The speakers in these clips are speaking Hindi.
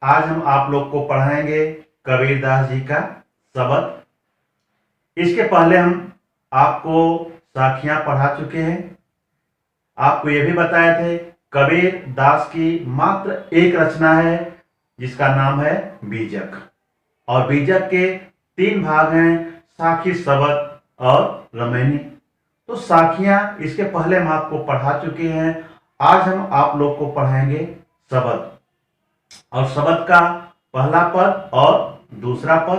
आज हम आप लोग को पढ़ाएंगे कबीरदास जी का शब्द। इसके पहले हम आपको साखियां पढ़ा चुके हैं। आपको यह भी बताए थे कबीर दास की मात्र एक रचना है जिसका नाम है बीजक, और बीजक के 3 भाग हैं, साखी, शब्द और रमैनी। तो साखियां इसके पहले हम आपको पढ़ा चुके हैं। आज हम आप लोग को पढ़ाएंगे शब्द, और शब्द का पहला पद और दूसरा पद।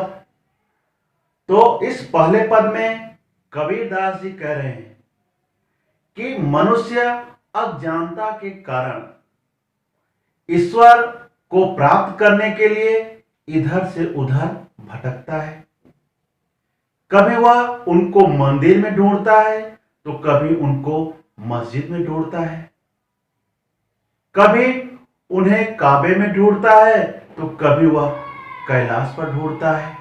तो इस पहले पद में कबीरदास जी कह रहे हैं कि मनुष्य अज्ञानता के कारण ईश्वर को प्राप्त करने के लिए इधर से उधर भटकता है। कभी वह उनको मंदिर में ढूंढता है तो कभी उनको मस्जिद में ढूंढता है, कभी उन्हें काबे में ढूंढता है तो कभी वह कैलाश पर ढूंढता है,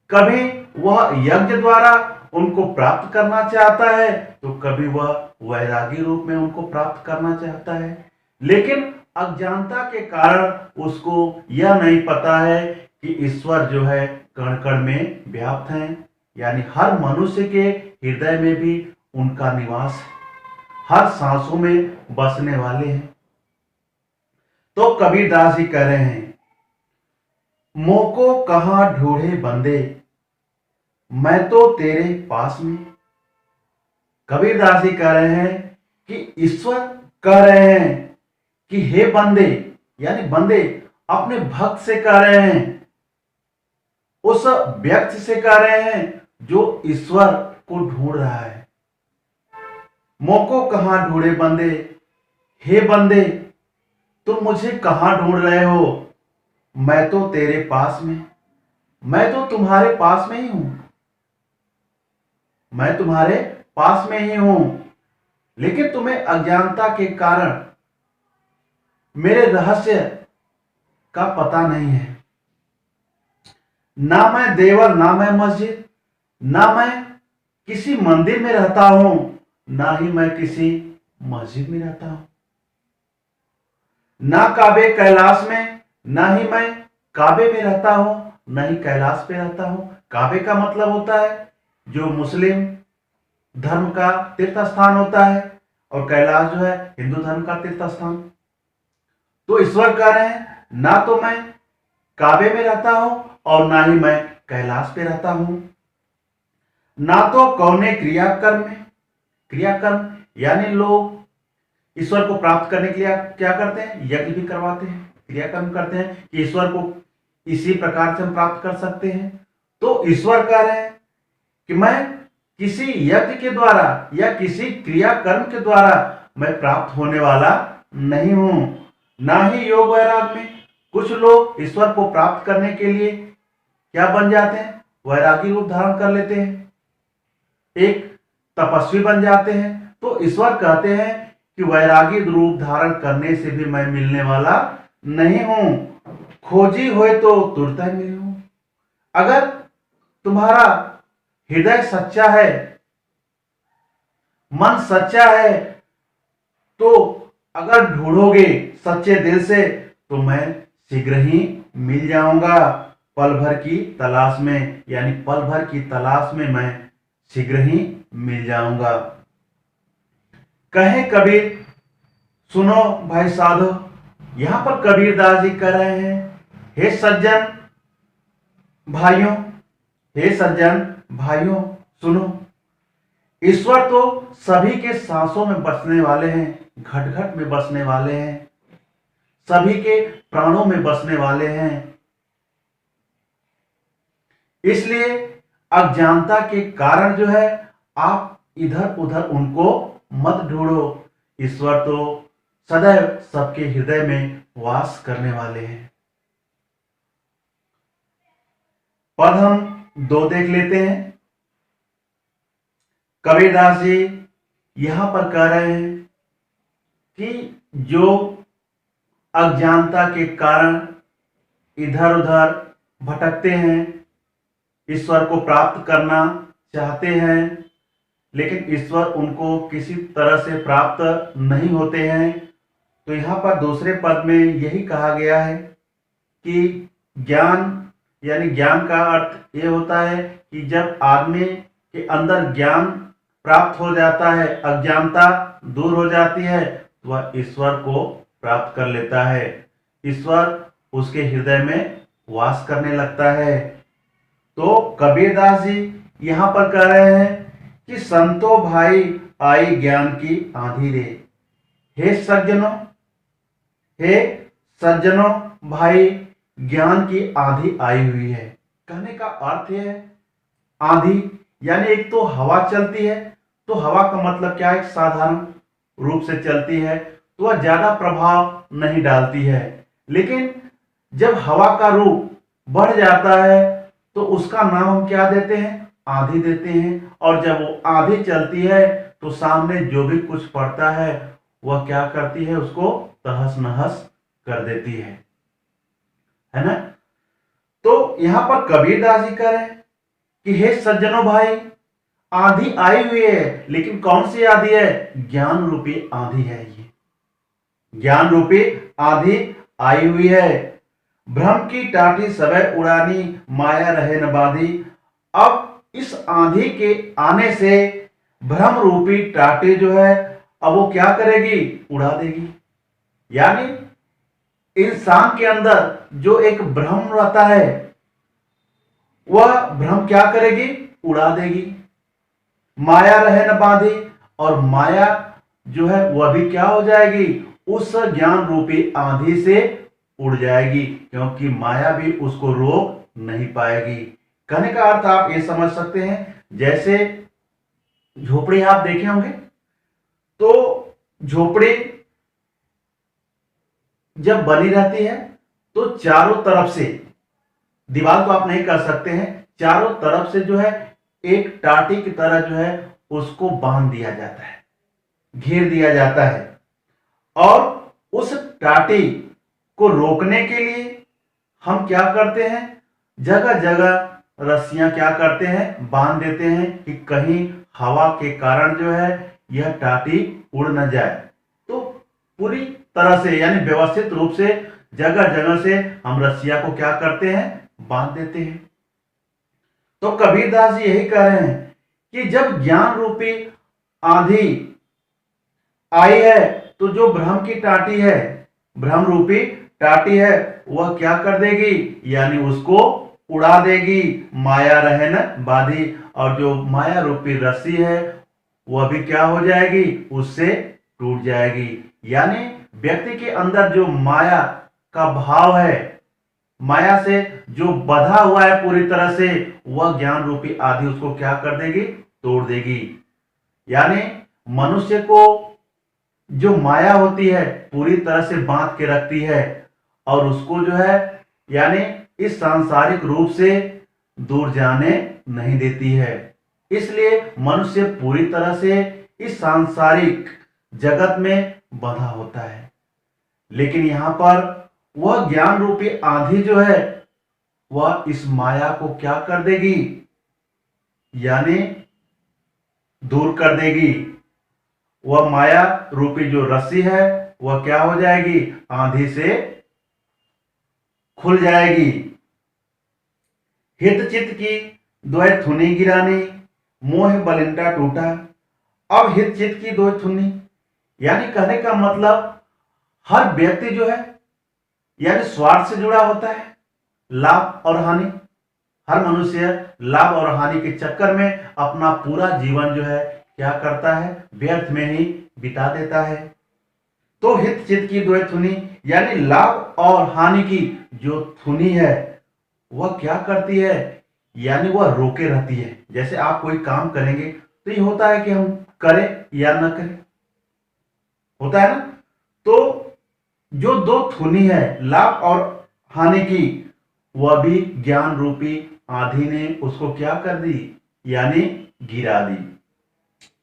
कभी वह यज्ञ द्वारा उनको प्राप्त करना चाहता है तो कभी वह वैरागी रूप में उनको प्राप्त करना चाहता है। लेकिन अज्ञानता के कारण उसको यह नहीं पता है कि ईश्वर जो है कण कण में व्याप्त हैं, यानी हर मनुष्य के हृदय में भी उनका निवास है, हर सांसों में बसने वाले हैं। तो कबीरदास जी कह रहे हैं, मोह को कहां ढूंढे बंदे, मैं तो तेरे पास में। कबीरदास जी कह रहे हैं कि ईश्वर कह रहे हैं कि हे बंदे, यानी बंदे अपने भक्त से कह रहे हैं, उस व्यक्ति से कह रहे हैं जो ईश्वर को ढूंढ रहा है। मोह को कहां ढूंढे बंदे, हे बंदे तुम मुझे कहां ढूंढ रहे हो, मैं तो तेरे पास में, मैं तो तुम्हारे पास में ही हूं, मैं तुम्हारे पास में ही हूं। लेकिन तुम्हें अज्ञानता के कारण मेरे रहस्य का पता नहीं है। ना मैं देवर, ना मैं मस्जिद, ना मैं किसी मंदिर में रहता हूं, ना ही मैं किसी मस्जिद में रहता हूं, ना काबे कैलाश में, ना ही मैं काबे में रहता हूं, ना ही कैलाश पे रहता हूं। काबे का मतलब होता है जो मुस्लिम धर्म का तीर्थ स्थान होता है, और कैलाश जो है हिंदू धर्म का तीर्थ स्थान। तो ईश्वर कह रहे हैं, ना तो मैं काबे में रहता हूं और ना ही मैं कैलाश पे रहता हूं, ना तो कौने क्रियाकर्म में, क्रियाकर्म यानी लोग ईश्वर को प्राप्त करने के लिए क्या करते हैं, यज्ञ भी करवाते हैं, क्रियाकर्म करते हैं कि ईश्वर को इसी प्रकार से हम प्राप्त कर सकते हैं। तो ईश्वर कह रहे हैं कि मैं किसी यज्ञ के द्वारा या किसी क्रियाकर्म के द्वारा मैं प्राप्त होने वाला नहीं हूं, ना ही योग वैराग में। कुछ लोग ईश्वर को प्राप्त करने के लिए क्या बन जाते हैं, वैरागी रूप धारण कर लेते हैं, एक तपस्वी बन जाते हैं। तो ईश्वर कहते हैं कि वैरागी रूप धारण करने से भी मैं मिलने वाला नहीं हूं, खोजी हुए तो तुरंत ही मिली हूं। अगर तुम्हारा हृदय सच्चा है, मन सच्चा है, तो अगर ढूंढोगे सच्चे दिल से तो मैं शीघ्र ही मिल जाऊंगा, पल भर की तलाश में, यानी पल भर की तलाश में मैं शीघ्र ही मिल जाऊंगा। कहे कबीर सुनो भाई साधो, यहां पर कबीरदास जी कह रहे हैं, हे सज्जन भाइयों, हे सज्जन भाइयों सुनो, ईश्वर तो सभी के सांसों में बसने वाले हैं, घट घट में बसने वाले हैं, सभी के प्राणों में बसने वाले हैं। इसलिए अज्ञानता के कारण जो है आप इधर उधर उनको मत ढूंढो, ईश्वर तो सदैव सबके हृदय में वास करने वाले हैं। पद हम 2 देख लेते हैं। कबीरदास जी यहां पर कह रहे हैं कि जो अज्ञानता के कारण इधर उधर भटकते हैं, ईश्वर को प्राप्त करना चाहते हैं, लेकिन ईश्वर उनको किसी तरह से प्राप्त नहीं होते हैं। तो यहां पर दूसरे पद में यही कहा गया है कि ज्ञान यानी ज्ञान का अर्थ ये होता है कि जब आदमी के अंदर ज्ञान प्राप्त हो जाता है, अज्ञानता दूर हो जाती है, तो वह ईश्वर को प्राप्त कर लेता है। ईश्वर उसके हृदय में वास करने लगता है। तो कबीरदास जी यहाँ पर कह रहे हैं कि संतो भाई आई ज्ञान की आंधी रे। हे सज्जनों, हे सज्जनों भाई, ज्ञान की आंधी आई हुई है। कहने का अर्थ है आंधी यानी एक तो हवा चलती है, तो हवा का मतलब क्या है, साधारण रूप से चलती है तो वह ज्यादा प्रभाव नहीं डालती है। लेकिन जब हवा का रूप बढ़ जाता है तो उसका नाम हम क्या देते हैं, आंधी देते हैं। और जब वो आंधी चलती है तो सामने जो भी कुछ पड़ता है वह क्या करती है, उसको तहस नहस कर देती है ना। तो यहां पर कबीरदास जी कह रहे हैं कि हे सज्जनों भाई, आंधी आई हुई है, लेकिन कौन सी आंधी है, ज्ञान रूपी आंधी है। ये ज्ञान रूपी आंधी आई हुई है। भ्रम की टाटी सबे उड़ानी, माया रहे न बाधी। अब इस आंधी के आने से भ्रम रूपी टाटी जो है अब वो क्या करेगी, उड़ा देगी। यानी इंसान के अंदर जो एक भ्रम रहता है वह भ्रम क्या करेगी, उड़ा देगी। माया रहे न बांधी, और माया जो है वह भी क्या हो जाएगी, उस ज्ञान रूपी आंधी से उड़ जाएगी, क्योंकि माया भी उसको रोक नहीं पाएगी। कहने का अर्थ आप ये समझ सकते हैं, जैसे झोपड़ी आप देखे होंगे, तो झोपड़ी जब बनी रहती है तो चारों तरफ से, दीवार को आप नहीं कर सकते हैं, चारों तरफ से जो है एक टाटी की तरह जो है उसको बांध दिया जाता है, घेर दिया जाता है। और उस टाटी को रोकने के लिए हम क्या करते हैं, जगह जगह रस्सियां क्या करते हैं, बांध देते हैं कि कहीं हवा के कारण जो है यह टाटी उड़ न जाए। तो पूरी तरह से यानी व्यवस्थित रूप से जगह जगह से हम रस्सियां को क्या करते हैं, बांध देते हैं। तो कबीरदास जी यही कह रहे हैं कि जब ज्ञान रूपी आंधी आई है तो जो भ्रम की टाटी है, भ्रम रूपी टाटी है, वह क्या कर देगी, यानी उसको उड़ा देगी। माया रहे न बाधी, और जो माया रूपी रस्सी है वह भी क्या हो जाएगी, उससे टूट जाएगी। यानी व्यक्ति के अंदर जो माया का भाव है, माया से जो बंधा हुआ है पूरी तरह से, वह ज्ञान रूपी आंधी उसको क्या कर देगी, तोड़ देगी। यानी मनुष्य को जो माया होती है पूरी तरह से बांध के रखती है और उसको जो है यानी इस सांसारिक रूप से दूर जाने नहीं देती है। इसलिए मनुष्य पूरी तरह से इस सांसारिक जगत में बंधा होता है। लेकिन यहां पर वह ज्ञान रूपी आंधी जो है वह इस माया को क्या कर देगी, यानी दूर कर देगी। वह माया रूपी जो रस्सी है वह क्या हो जाएगी, आंधी से खुल जाएगी। हित चित की द्वय थुनी गिरानी, मोह बलिंटा टूटा। अब हित चित की द्वय थुनी यानी कहने का मतलब हर व्यक्ति जो है यानी स्वार्थ से जुड़ा होता है, लाभ और हानि। हर मनुष्य लाभ और हानि के चक्कर में अपना पूरा जीवन जो है क्या करता है, व्यर्थ में ही बिता देता है। तो हित चित की द्वय थुनी यानी लाभ और हानि की जो थुनी है वह क्या करती है, यानी वह रोके रहती है। जैसे आप कोई काम करेंगे तो ये होता है कि हम करें या न करें, होता है ना। तो जो दो थुनी है लाभ और हानि की, वह भी ज्ञान रूपी आंधी ने उसको क्या कर दी, यानी गिरा दी।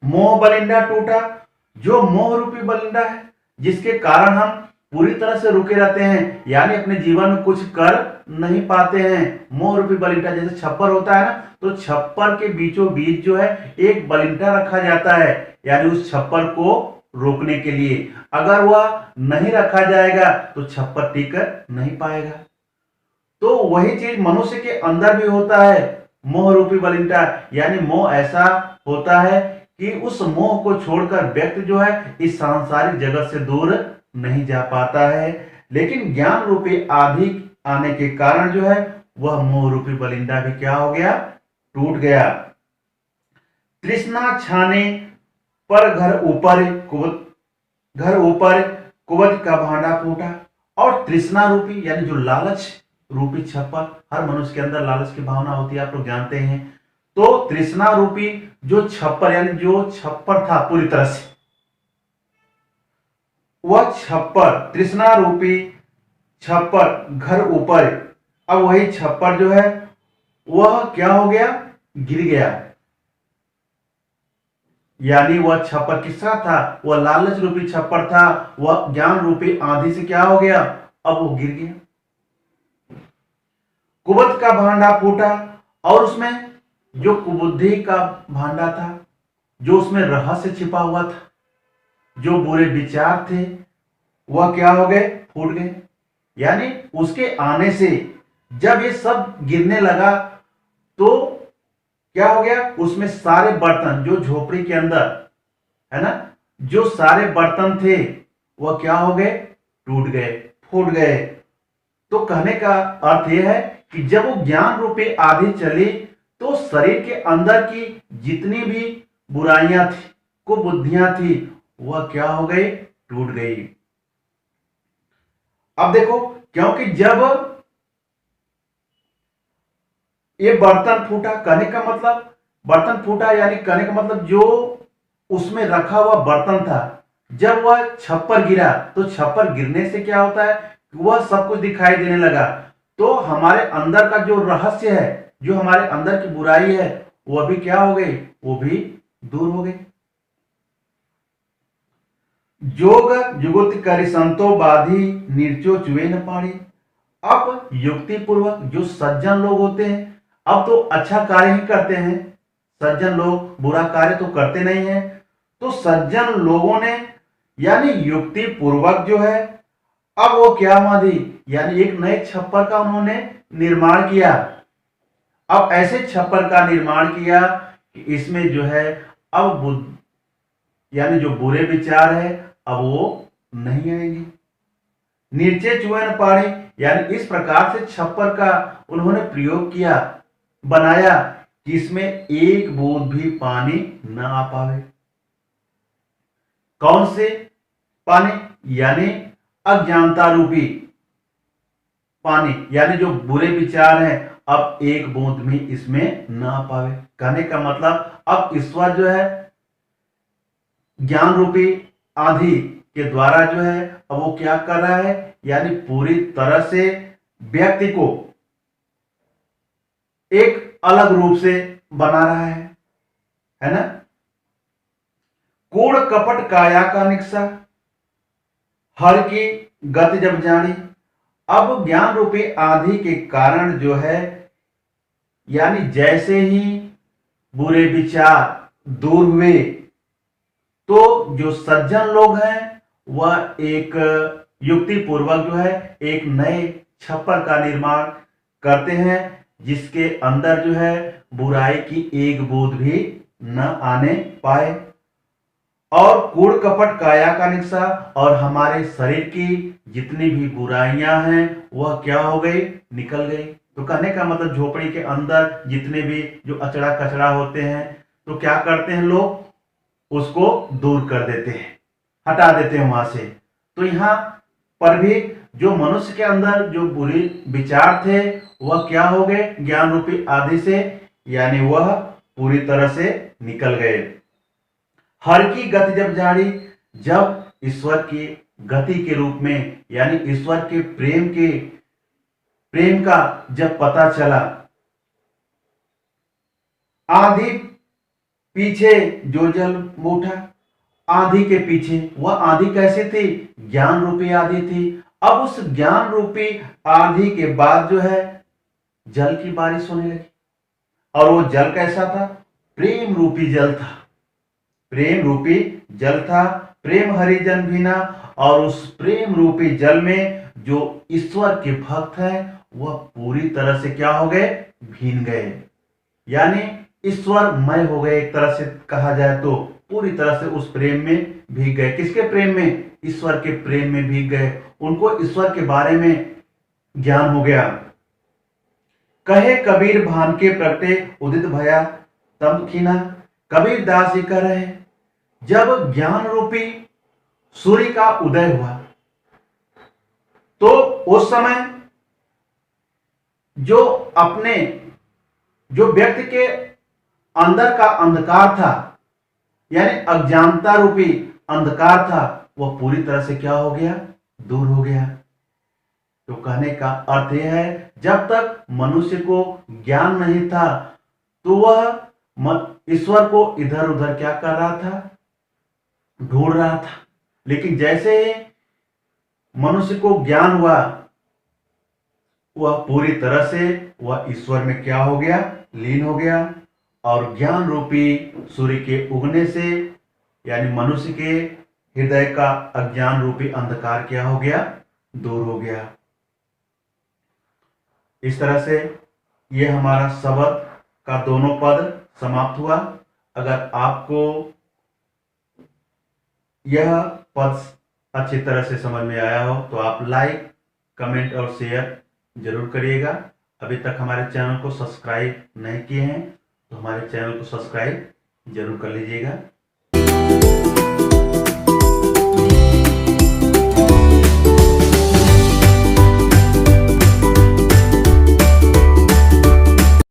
मोह बलिंडा टूटा, जो मोह रूपी बलिंडा है जिसके कारण हम पूरी तरह से रुके रहते हैं, यानी अपने जीवन में कुछ कर नहीं पाते हैं। मोह रूपी बलिंडा जैसे छप्पर होता है ना, तो छप्पर के बीचों बीच जो है एक बलिंडा रखा जाता है, यानी उस छप्पर को रोकने के लिए। अगर वह नहीं रखा जाएगा तो छप्पर टिक नहीं पाएगा। तो वही चीज मनुष्य के अंदर भी होता है, मोह रूपी बलिंटा। यानी मोह ऐसा होता है कि उस मोह को छोड़कर व्यक्ति जो है इस सांसारिक जगत से दूर नहीं जा पाता है। लेकिन ज्ञान रूपी आदि आने के कारण जो है वह मोह रूपी बलिंदा भी क्या हो गया, टूट गया। तृष्णा छाने पर घर ऊपर कुबज का भांडा फूटा। और तृष्णा रूपी यानी जो लालच रूपी छप्पर, हर मनुष्य के अंदर लालच की भावना होती है, आप लोग जानते हैं। तो तृष्णा रूपी जो छप्पर यानी जो छप्पर था पूरी तरह से, वह छप्पर तृष्णा रूपी छप्पर घर ऊपर, अब वही छप्पर जो है वह क्या हो गया, गिर गया। यानी वह छप्पर किसका था, वह लालच रूपी छप्पर था, वह ज्ञान रूपी आंधी से क्या हो गया, अब वो गिर गया। कुबत का भांडा फूटा, और उसमें जो कुबुद्धि का भांडा था, जो उसमें रहस्य छिपा हुआ था, जो बुरे विचार थे, वह क्या हो गए, फूट गए। यानी उसके आने से जब ये सब गिरने लगा तो क्या हो गया, उसमें सारे बर्तन जो झोपड़ी के अंदर है ना, जो सारे बर्तन थे वह क्या हो गए, टूट गए, फूट गए। तो कहने का अर्थ यह है कि जब वो ज्ञान रूपी आंधी चली तो शरीर के अंदर की जितनी भी बुराइयां थी, कुबुद्धियां थी, वह क्या हो गई, टूट गई। अब देखो, क्योंकि जब ये बर्तन फूटा, कहने का मतलब बर्तन फूटा यानी कहने का मतलब जो उसमें रखा हुआ बर्तन था, जब वह छप्पर गिरा तो छप्पर गिरने से क्या होता है, वह सब कुछ दिखाई देने लगा। तो हमारे अंदर का जो रहस्य है, जो हमारे अंदर की बुराई है, वह भी क्या हो गई, वो भी दूर हो गई। जोग जुगुत करि संतो बाधी निर्चो चुए न पाड़ी। अब युक्ति पूर्वक जो सज्जन लोग होते हैं, अब तो अच्छा कार्य ही करते हैं, सज्जन लोग बुरा कार्य तो करते नहीं है। तो सज्जन लोगों ने यानी युक्ति पूर्वक जो है, अब वो क्या माधी, यानी एक नए छप्पर का उन्होंने निर्माण किया। अब ऐसे छप्पर का निर्माण किया कि इसमें जो है अब यानी जो बुरे विचार है अब वो नहीं आएंगे। नीचे चुए न पाड़ी, यानी इस प्रकार से छप्पर का उन्होंने प्रयोग किया, बनाया कि इसमें एक बूंद भी पानी न आ पावे। कौन से पानी, यानी अज्ञानता रूपी पानी, यानी जो बुरे विचार हैं, अब एक बूंद भी इसमें न आ पावे। कहने का मतलब अब ईश्वर जो है ज्ञान रूपी आंधी के द्वारा जो है अब वो क्या कर रहा है, यानी पूरी तरह से व्यक्ति को एक अलग रूप से बना रहा है ना। कूड़ कपट काया का निक्सा, हर की गति जब जानी। अब ज्ञान रूपी आंधी के कारण जो है, यानी जैसे ही बुरे विचार दूर हुए तो जो सज्जन लोग हैं वह एक युक्ति पूर्वक जो है एक नए छप्पर का निर्माण करते हैं, जिसके अंदर जो है बुराई की एक बूंद भी न आने पाए। और कूड़ कपट काया का निक्सा, और हमारे शरीर की जितनी भी बुराइयां हैं वह क्या हो गई, निकल गई। तो कहने का मतलब झोपड़ी के अंदर जितने भी जो अचड़ा कचड़ा होते हैं तो क्या करते हैं लोग, उसको दूर कर देते हैं, हटा देते हैं वहां से। तो यहाँ पर भी जो मनुष्य के अंदर जो बुरे विचार थे वह क्या हो गए, ज्ञान रूपी आंधी से, यानी वह पूरी तरह से निकल गए। हर की गति जब जानी, जब ईश्वर की गति के रूप में यानी ईश्वर के प्रेम का जब पता चला, आंधी पीछे जो जल उठा, आंधी के पीछे वह आंधी कैसी थी, ज्ञान रूपी आंधी थी। अब उस ज्ञान रूपी आंधी के बाद जो है जल की बारिश होने लगी, और वो जल कैसा था, प्रेम रूपी जल था, प्रेम रूपी जल था, प्रेम हरिजन भीना। और उस प्रेम रूपी जल में जो ईश्वर के भक्त हैं वह पूरी तरह से क्या हो गए, भीन गए। यानी ईश्वरमय हो गए, एक तरह से कहा जाए तो पूरी तरह से उस प्रेम में भीग गए। किसके प्रेम में, ईश्वर के प्रेम में भीग गए। उनको ईश्वर के बारे में ज्ञान हो गया। कहे कबीर भान के प्रगटे उदित भया तब खीना। कबीर दास जी कह रहे हैं, जब ज्ञान रूपी सूर्य का उदय हुआ तो उस समय जो व्यक्ति के अंदर का अंधकार था, यानी अज्ञानता रूपी अंधकार था, वह पूरी तरह से क्या हो गया, दूर हो गया। तो कहने का अर्थ यह है, जब तक मनुष्य को ज्ञान नहीं था तो वह ईश्वर को इधर उधर क्या कर रहा था, ढूंढ रहा था। लेकिन जैसे ही मनुष्य को ज्ञान हुआ, वह पूरी तरह से वह ईश्वर में क्या हो गया, लीन हो गया। और ज्ञान रूपी सूर्य के उगने से, यानी मनुष्य के हृदय का अज्ञान रूपी अंधकार क्या हो गया, दूर हो गया। इस तरह से यह हमारा शब्द का दोनों पद समाप्त हुआ। अगर आपको यह पद अच्छी तरह से समझ में आया हो तो आप लाइक, कमेंट और शेयर जरूर करिएगा। अभी तक हमारे चैनल को सब्सक्राइब नहीं किए हैं तो हमारे चैनल को सब्सक्राइब जरूर कर लीजिएगा।